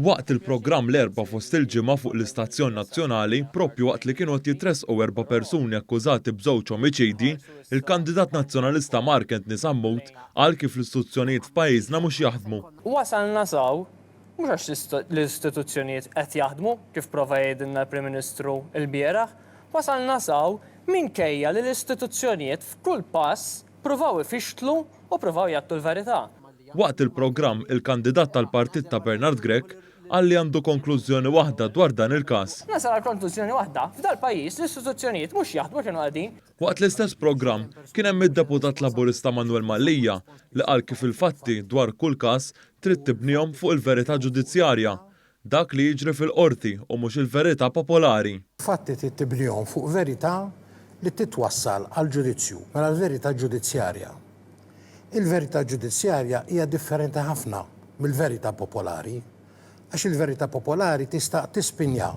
Waqt il-programm l-erba' fost il-ġimgħa fuq l-Istazzjon Nazzjonali, proprju waqt li kienu qed jitresqu 4 persuni akkużati b'żewġ omiċidi, il-kandidat nazzjonalista Markent Nisammut qal kif l-istituzzjonijiet f'pajjiżna mhux jaħdmu. Wasalna saw, mhux għax l-istituzzjonijiet qed jaħdmu kif prova jgħidilna l-Prim Ministru l-bieraħ, wasalna saw minkejja li l-istituzzjonijiet f'kull pass provaw ifixtlu u provaw jagħtu l-verità. Waqt il-programm, il-kandidat tal-partit ta' Bernard Grech qal li għandu konklużjoni waħda dwar dan il-każ. Nasal konklużjoni waħda, f'dal pajjiż l-istituzzjonijiet mhux jaħdmu kienu qegħdin. Waqt l-istess programm kien hemm id-deputat Laburista Manuel Mallija li qal kif il-fatti dwar kull każ trid tibnihom fuq il-verità ġudizzjarja, dak li jiġri fil-qorti u mhux il-verità popolari. Fatti trid tibnihom fuq verità li titwassal għal ġudizzju, mela l-verità ġudizzjarja. Il-verità ġudizzjarja hija differenti ħafna mill-verità popolari, għax il-verità popolari tista' tispinja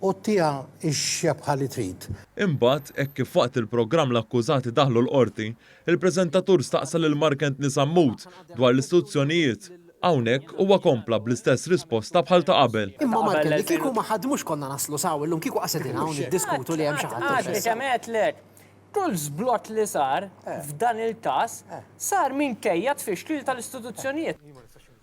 u tija ix-xebħa li trid. Imbagħad hekk kif waqt il-programm l-akkużati daħlu l-qorti, il-preżentatur staqsa lil Markent Nisammut dwar l-istituzzjonijiet. Hawnhekk huwa kompla bl-istess risposta bħal ta' qabel. Imma Markent, li kieku ma ħadmux konna naslu saw illum kieku qasedin hawn iddiskutu li hemm xi ħadd. Għadli kemm qedlek. Kull żblott li sar f'dan il-każ sar minkejja tfixkil tal-istituzzjonijiet.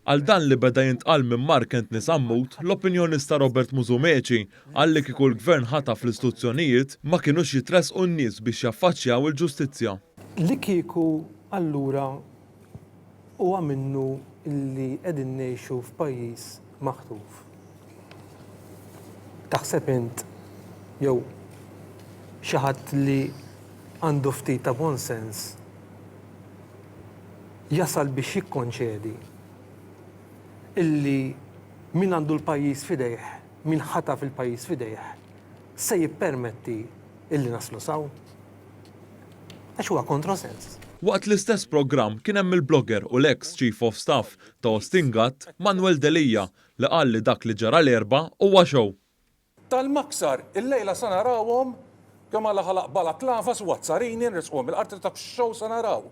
Għal dan li beda jintqal minn Markent Nisammut, l-opinjonista Robert Mużumeċi qal li kieku l-gvern ħataf l-istituzzjonijiet ma kienux jitresqu n-nies biex jaffaċċjaw il-ġustizzja. Li kieku allura huwa minnu illi qegħdin ngħixu f'pajjiż maħtuf. Taħseb int jew xi ħadd li għandu ftit ta' bon sens jasal biex jikkonċedi illi min għandu l-pajjiż fidejh, min ħataf il-pajjiż fidejh, se jippermetti illi naslu saw? Għax huwa kontrosens. Waqt l-istess programm kien hemm il-blogger u l-ex Chief of Staff ta' Ostingat Manuel Delija li qal li dak li ġara l-erba' huwa xew. Tal-maksar, il-lejla sa narawhom kemm alla ħalaq bala tlafas u għazzarini nrisqhom il-qarti ta' x-xow sa naraw.